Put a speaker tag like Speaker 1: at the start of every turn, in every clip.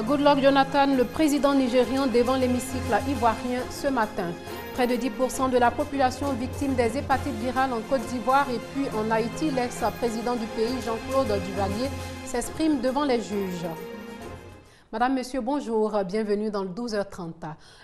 Speaker 1: Goodluck Jonathan, le président nigérian, devant l'hémicycle ivoirien ce matin. Près de 10% de la population victime des hépatites virales en Côte d'Ivoire et puis en Haïti, l'ex-président du pays, Jean-Claude Duvalier, s'exprime devant les juges. Madame, Monsieur, bonjour, bienvenue dans le 12h30.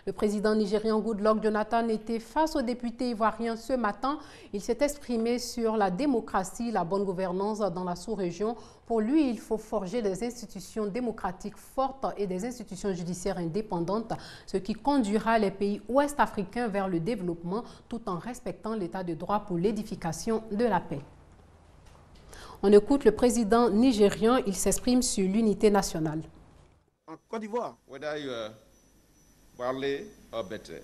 Speaker 1: Le président nigérian Goodluck Jonathan était face aux députés ivoiriens ce matin. Il s'est exprimé sur la démocratie, la bonne gouvernance dans la sous-région. Pour lui, il faut forger des institutions démocratiques fortes et des institutions judiciaires indépendantes, ce qui conduira les pays ouest-africains vers le développement tout en respectant l'état de droit pour l'édification de la paix. On écoute le président nigérian, il s'exprime sur l'unité nationale.
Speaker 2: En Côte d'Ivoire,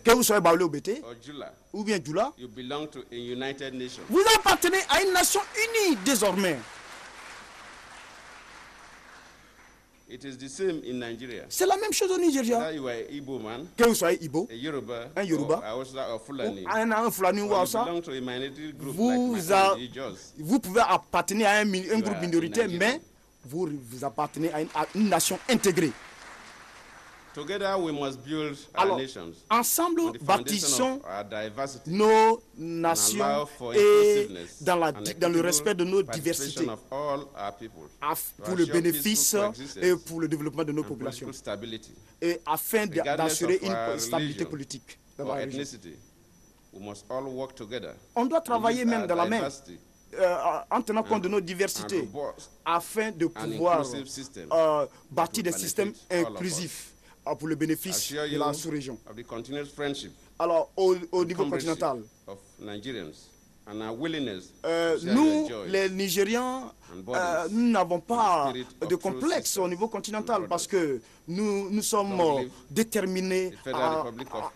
Speaker 3: que vous soyez Baoulé ou Bété,
Speaker 2: ou bien Djoula,
Speaker 3: vous appartenez à une nation unie désormais. C'est la même chose au Nigeria. Que vous soyez Ibo, un Yoruba, un Fulani ou Hausa, vous pouvez appartenir à un groupe minoritaire, mais vous appartenez à une nation intégrée. Alors, ensemble, bâtissons nos nations et dans le respect de nos diversités pour le bénéfice et pour le développement de nos populations et afin d'assurer une stabilité politique dans la région. On doit travailler même dans la main en tenant compte de nos diversités afin de pouvoir bâtir des systèmes inclusifs pour le bénéfice de la sous-région. Alors, au niveau continental, nous, les Nigérians, nous n'avons pas de complexe au niveau continental parce que nous sommes déterminés à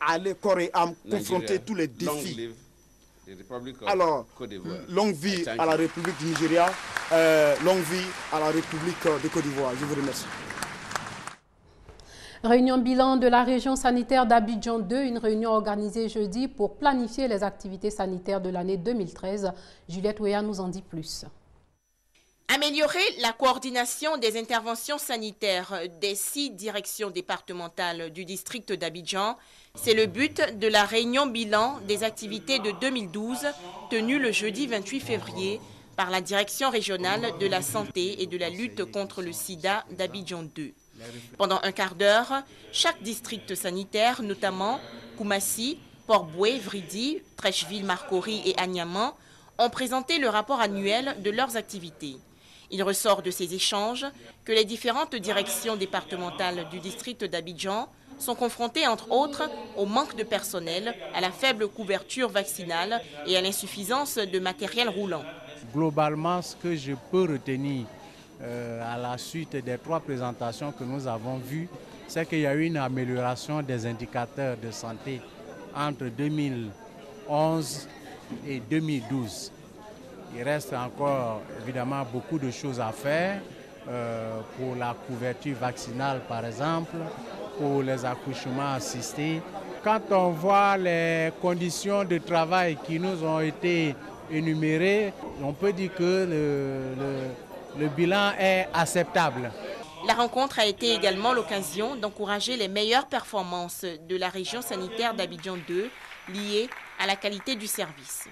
Speaker 3: aller corps et âme confronter tous les défis. Alors, longue vie à la République du Nigeria, longue vie à la République de Côte d'Ivoire. Je vous remercie.
Speaker 1: Réunion bilan de la région sanitaire d'Abidjan 2, une réunion organisée jeudi pour planifier les activités sanitaires de l'année 2013. Juliette Ouéa nous en dit plus.
Speaker 4: Améliorer la coordination des interventions sanitaires des 6 directions départementales du district d'Abidjan, c'est le but de la réunion bilan des activités de 2012 tenue le jeudi 28 février par la direction régionale de la santé et de la lutte contre le sida d'Abidjan 2. Pendant un quart d'heure, chaque district sanitaire, notamment Koumassi, Port-Boué, Vridi, Trècheville-Marcory et Agnaman, ont présenté le rapport annuel de leurs activités. Il ressort de ces échanges que les différentes directions départementales du district d'Abidjan sont confrontées, entre autres, au manque de personnel, à la faible couverture vaccinale et à l'insuffisance de matériel roulant.
Speaker 5: Globalement, ce que je peux retenir à la suite des 3 présentations que nous avons vues, c'est qu'il y a eu une amélioration des indicateurs de santé entre 2011 et 2012. Il reste encore évidemment beaucoup de choses à faire pour la couverture vaccinale par exemple, pour les accouchements assistés. Quand on voit les conditions de travail qui nous ont été énumérées, on peut dire que le bilan est acceptable.
Speaker 4: La rencontre a été également l'occasion d'encourager les meilleures performances de la région sanitaire d'Abidjan 2 liées à la qualité du service.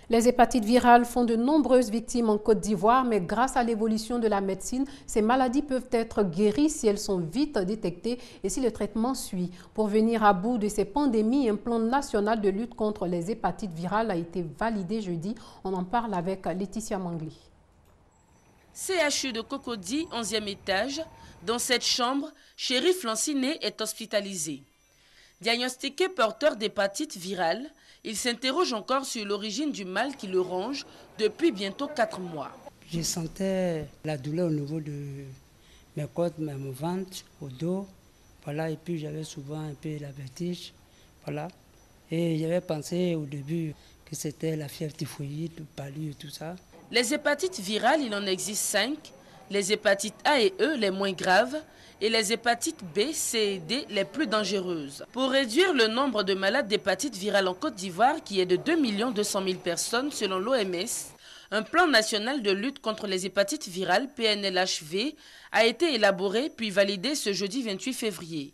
Speaker 1: Les hépatites virales font de nombreuses victimes en Côte d'Ivoire, mais grâce à l'évolution de la médecine, ces maladies peuvent être guéries si elles sont vite détectées et si le traitement suit. Pour venir à bout de ces pandémies, un plan national de lutte contre les hépatites virales a été validé jeudi. On en parle avec Laetitia Mangli.
Speaker 6: CHU de Cocody, 11e étage. Dans cette chambre, Chérif Lanciné est hospitalisé. Diagnostiqué porteur d'hépatite virale, il s'interroge encore sur l'origine du mal qui le ronge depuis bientôt 4 mois.
Speaker 7: Je sentais la douleur au niveau de mes côtes, mon ventre, au dos. Voilà, et puis j'avais souvent un peu la vertige. Voilà. Et j'avais pensé au début que c'était la fièvre typhoïde, le palu et tout ça.
Speaker 6: Les hépatites virales, il en existe 5. Les hépatites A et E, les moins graves, et les hépatites B, C et D, les plus dangereuses. Pour réduire le nombre de malades d'hépatite virale en Côte d'Ivoire, qui est de 2 200 000 personnes selon l'OMS, Un plan national de lutte contre les hépatites virales, PNLHV, a été élaboré puis validé ce jeudi 28 février.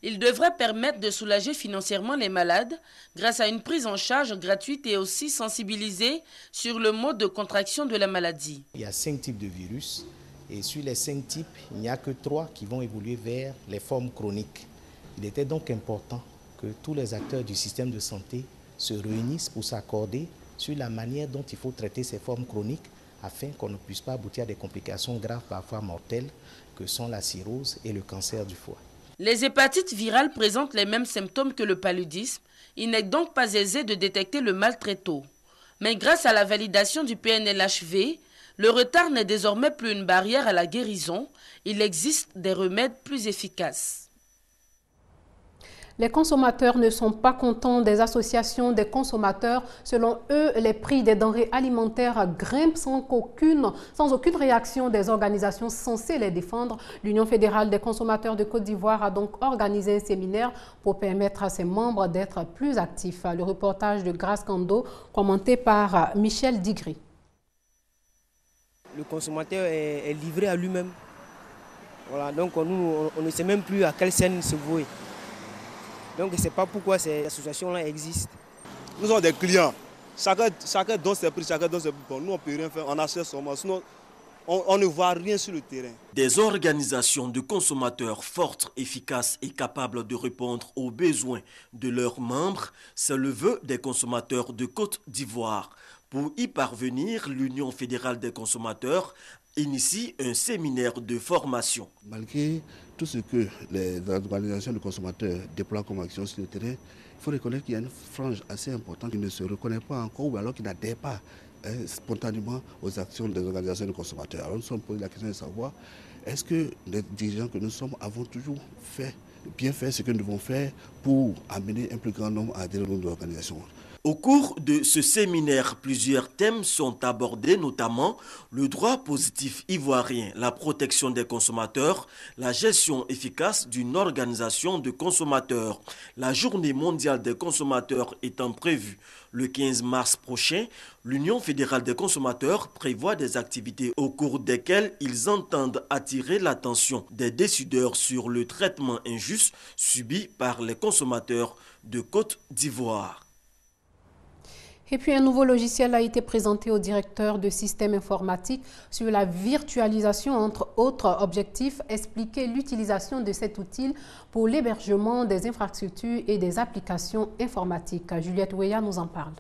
Speaker 6: Il devrait permettre de soulager financièrement les malades grâce à une prise en charge gratuite et aussi sensibiliser sur le mode de contraction de la maladie.
Speaker 8: Il y a 5 types de virus et sur les 5 types, il n'y a que 3 qui vont évoluer vers les formes chroniques. Il était donc important que tous les acteurs du système de santé se réunissent pour s'accorder sur la manière dont il faut traiter ces formes chroniques afin qu'on ne puisse pas aboutir à des complications graves, parfois mortelles, que sont la cirrhose et le cancer du foie.
Speaker 6: Les hépatites virales présentent les mêmes symptômes que le paludisme. Il n'est donc pas aisé de détecter le mal très tôt. Mais grâce à la validation du PNLHV, le retard n'est désormais plus une barrière à la guérison. Il existe des remèdes plus efficaces.
Speaker 1: Les consommateurs ne sont pas contents des associations des consommateurs. Selon eux, les prix des denrées alimentaires grimpent sans aucune réaction des organisations censées les défendre. L'Union fédérale des consommateurs de Côte d'Ivoire a donc organisé un séminaire pour permettre à ses membres d'être plus actifs. Le reportage de Grace Kando, commenté par Michel Digri.
Speaker 9: Le consommateur est livré à lui-même. Voilà, donc nous, on ne sait même plus à quelle scène se vouer. Donc je ne sais pas pourquoi ces associations-là existent.
Speaker 2: Nous sommes des clients. Chacun donne ses prix, chacun donne ses prix. Bon, nous, on ne peut rien faire, on achète seulement. Sinon, on ne voit rien sur le terrain.
Speaker 10: Des organisations de consommateurs fortes, efficaces et capables de répondre aux besoins de leurs membres, c'est le vœu des consommateurs de Côte d'Ivoire. Pour y parvenir, l'Union fédérale des consommateurs initie un séminaire de formation.
Speaker 11: Malgré tout ce que les organisations de consommateurs déploient comme action sur le terrain, il faut reconnaître qu'il y a une frange assez importante qui ne se reconnaît pas encore ou alors qui n'adhère pas spontanément aux actions des organisations de consommateurs. Alors nous sommes posés la question de savoir, est-ce que les dirigeants que nous sommes avons toujours bien fait ce que nous devons faire pour amener un plus grand nombre à adhérer au nombre d'organisations.
Speaker 10: Au cours de ce séminaire, plusieurs thèmes sont abordés, notamment le droit positif ivoirien, la protection des consommateurs, la gestion efficace d'une organisation de consommateurs. La journée mondiale des consommateurs étant prévue le 15 mars prochain, l'Union fédérale des consommateurs prévoit des activités au cours desquelles ils entendent attirer l'attention des décideurs sur le traitement injuste subi par les consommateurs de Côte d'Ivoire.
Speaker 1: Et puis un nouveau logiciel a été présenté au directeur de systèmes informatiques sur la virtualisation, entre autres objectifs, expliquer l'utilisation de cet outil pour l'hébergement des infrastructures et des applications informatiques. Juliette Ouéa nous en parle.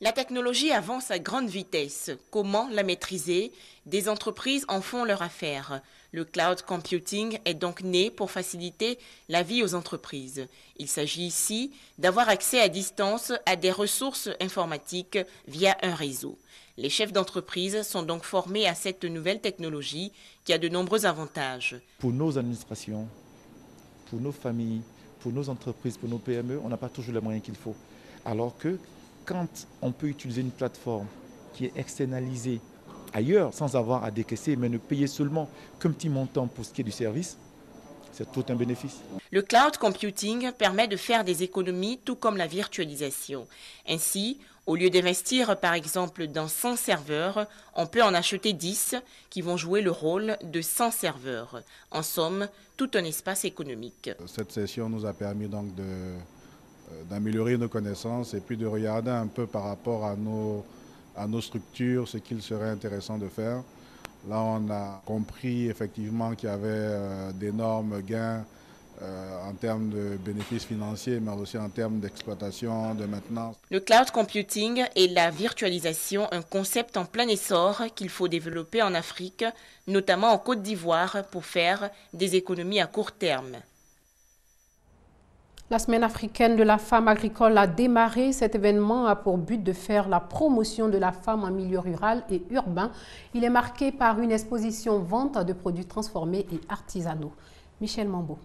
Speaker 4: La technologie avance à grande vitesse. Comment la maîtriser? Des entreprises en font leur affaire. Le cloud computing est donc né pour faciliter la vie aux entreprises. Il s'agit ici d'avoir accès à distance à des ressources informatiques via un réseau. Les chefs d'entreprise sont donc formés à cette nouvelle technologie qui a de nombreux avantages.
Speaker 12: Pour nos administrations, pour nos familles, pour nos entreprises, pour nos PME, on n'a pas toujours les moyens qu'il faut. Alors que quand on peut utiliser une plateforme qui est externalisée ailleurs sans avoir à décaisser, mais ne payer seulement qu'un petit montant pour ce qui est du service, c'est tout un bénéfice.
Speaker 4: Le cloud computing permet de faire des économies tout comme la virtualisation. Ainsi, au lieu d'investir par exemple dans 100 serveurs, on peut en acheter 10 qui vont jouer le rôle de 100 serveurs. En somme, tout un espace économique.
Speaker 13: Cette session nous a permis donc d'améliorer nos connaissances et puis de regarder un peu par rapport à nos structures ce qu'il serait intéressant de faire. Là, on a compris effectivement qu'il y avait d'énormes gains en termes de bénéfices financiers, mais aussi en termes d'exploitation, de maintenance.
Speaker 4: Le cloud computing et la virtualisation, un concept en plein essor qu'il faut développer en Afrique, notamment en Côte d'Ivoire, pour faire des économies à court terme.
Speaker 1: La semaine africaine de la femme agricole a démarré. Cet événement a pour but de faire la promotion de la femme en milieu rural et urbain. Il est marqué par une exposition vente de produits transformés et artisanaux. Michel Mambo.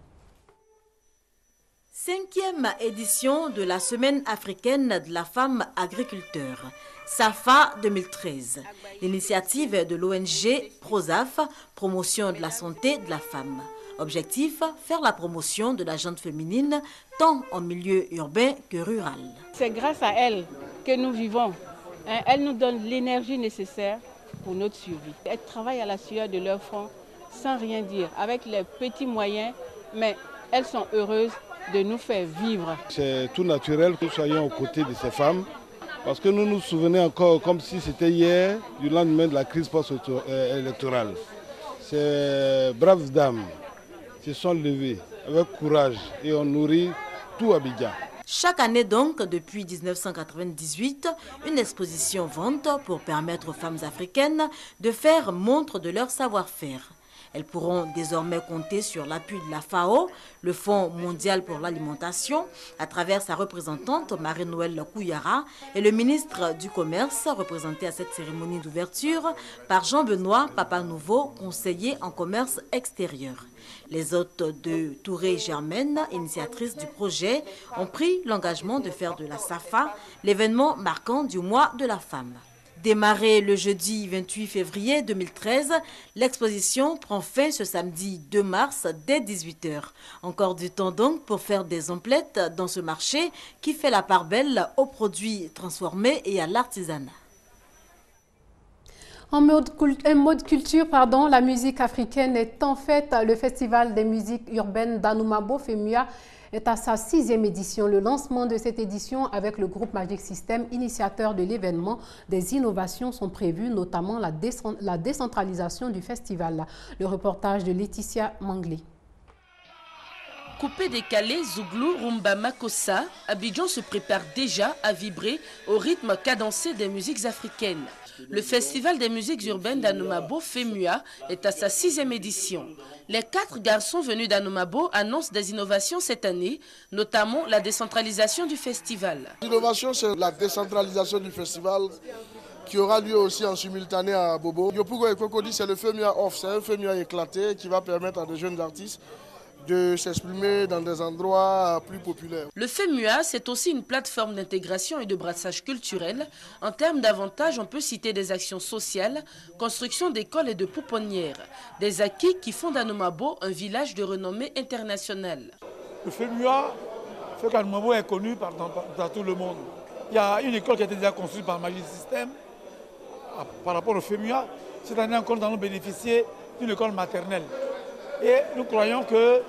Speaker 14: 5e édition de la semaine africaine de la femme agriculteur, SAFA 2013. L'initiative de l'ONG PROSAF, promotion de la santé de la femme. Objectif, faire la promotion de la gente féminine tant en milieu urbain que rural.
Speaker 15: C'est grâce à elle que nous vivons. Elles nous donnent l'énergie nécessaire pour notre survie. Elles travaillent à la sueur de leur front sans rien dire, avec les petits moyens, mais elles sont heureuses de nous faire vivre.
Speaker 16: C'est tout naturel que nous soyons aux côtés de ces femmes, parce que nous nous souvenons encore comme si c'était hier, du lendemain de la crise post-électorale. Ces braves dames se sont levées avec courage et ont nourri tout Abidjan.
Speaker 14: Chaque année donc, depuis 1998, une exposition vente pour permettre aux femmes africaines de faire montre de leur savoir-faire. Elles pourront désormais compter sur l'appui de la FAO, le Fonds mondial pour l'alimentation, à travers sa représentante Marie-Noëlle Kouyara et le ministre du Commerce, représenté à cette cérémonie d'ouverture par Jean-Benoît Papa-Nouveau, conseiller en commerce extérieur. Les hôtes de Touré Germaine, initiatrice du projet, ont pris l'engagement de faire de la SAFA l'événement marquant du mois de la femme. Démarrée le jeudi 28 février 2013, l'exposition prend fin ce samedi 2 mars dès 18h. Encore du temps donc pour faire des emplettes dans ce marché qui fait la part belle aux produits transformés et à l'artisanat.
Speaker 1: En mode culture, la musique africaine est en fête. Le Festival des musiques urbaines d'Anoumabo Femua est à sa 6e édition. Le lancement de cette édition avec le groupe Magic System, initiateur de l'événement, des innovations sont prévues, notamment la décentralisation du festival. Le reportage de Laetitia Manglé.
Speaker 6: Coupé décalé, Zouglou, Rumba, Makossa, Abidjan se prépare déjà à vibrer au rythme cadencé des musiques africaines. Le Festival des musiques urbaines d'Anoumabo, Femua, est à sa 6e édition. Les 4 garçons venus d'Anoumabo annoncent des innovations cette année, notamment la décentralisation du festival.
Speaker 17: L'innovation, c'est la décentralisation du festival qui aura lieu aussi en simultané à Bobo. Yopougo et Cocody, c'est le Femua Off, c'est un Femua éclaté qui va permettre à des jeunes artistes de s'exprimer dans des endroits plus populaires.
Speaker 6: Le FEMUA, c'est aussi une plateforme d'intégration et de brassage culturel. En termes d'avantages, on peut citer des actions sociales, construction d'écoles et de pouponnières, des acquis qui font d'Anoumabo un village de renommée internationale.
Speaker 18: Le FEMUA fait qu'Anoumabo est connu par tout le monde. Il y a une école qui a été déjà construite par Magic System par rapport au FEMUA. Cette année encore, nous allons bénéficier d'une école maternelle. Et nous croyons que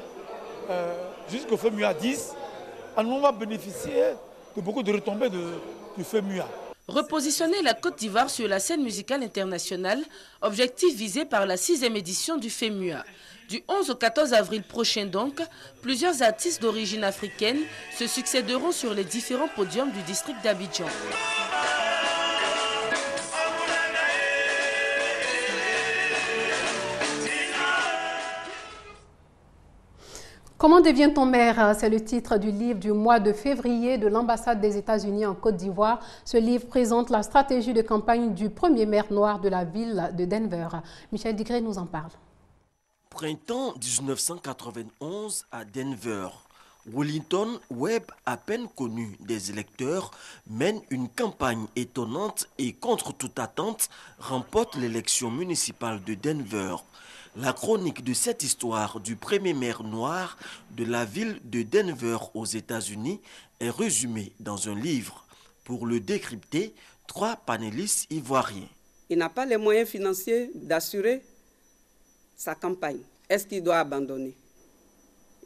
Speaker 18: jusqu'au FEMUA 10, on va bénéficier de beaucoup de retombées du FEMUA.
Speaker 6: Repositionner la Côte d'Ivoire sur la scène musicale internationale, objectif visé par la 6e édition du FEMUA. Du 11 au 14 avril prochain donc, plusieurs artistes d'origine africaine se succéderont sur les différents podiums du district d'Abidjan.
Speaker 1: Comment devient-on maire? C'est le titre du livre du mois de février de l'ambassade des États-Unis en Côte d'Ivoire. Ce livre présente la stratégie de campagne du premier maire noir de la ville de Denver. Michel Digré nous en parle.
Speaker 10: Printemps 1991 à Denver. Wellington Webb, à peine connu des électeurs, mène une campagne étonnante et contre toute attente remporte l'élection municipale de Denver. La chronique de cette histoire du premier maire noir de la ville de Denver aux États-Unis est résumée dans un livre. Pour le décrypter, 3 panélistes ivoiriens.
Speaker 19: Il n'a pas les moyens financiers d'assurer sa campagne. Est-ce qu'il doit abandonner?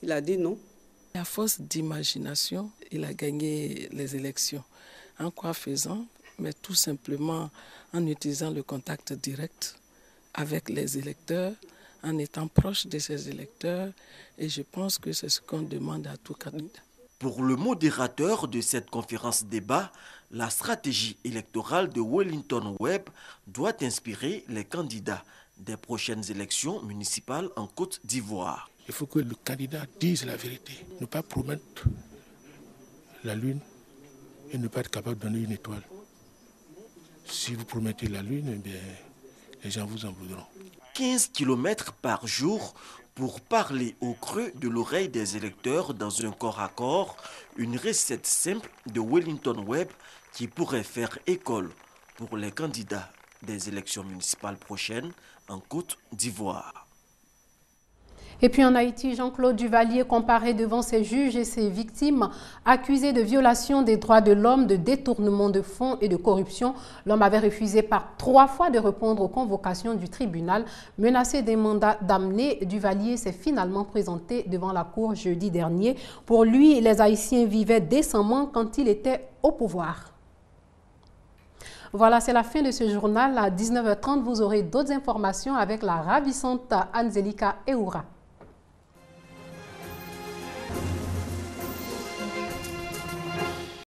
Speaker 19: Il a dit non.
Speaker 20: À force d'imagination, il a gagné les élections. En quoi faisant? Mais tout simplement en utilisant le contact direct avec les électeurs, en étant proche de ces électeurs, et je pense que c'est ce qu'on demande à tout candidat.
Speaker 10: Pour le modérateur de cette conférence débat, la stratégie électorale de Wellington Webb doit inspirer les candidats des prochaines élections municipales en Côte d'Ivoire.
Speaker 21: Il faut que le candidat dise la vérité, ne pas promettre la lune et ne pas être capable de donner une étoile. Si vous promettez la lune, eh bien, les gens vous en voudront.
Speaker 10: 15 km par jour pour parler au creux de l'oreille des électeurs dans un corps à corps, une recette simple de Wellington Webb qui pourrait faire école pour les candidats des élections municipales prochaines en Côte d'Ivoire.
Speaker 1: Et puis en Haïti, Jean-Claude Duvalier comparé devant ses juges et ses victimes accusés de violation des droits de l'homme, de détournement de fonds et de corruption. L'homme avait refusé par 3 fois de répondre aux convocations du tribunal. Menacé d'un mandat d'amener, Duvalier s'est finalement présenté devant la cour jeudi dernier. Pour lui, les Haïtiens vivaient décemment quand il était au pouvoir. Voilà, c'est la fin de ce journal. À 19h30, vous aurez d'autres informations avec la ravissante Anzelika Eoura.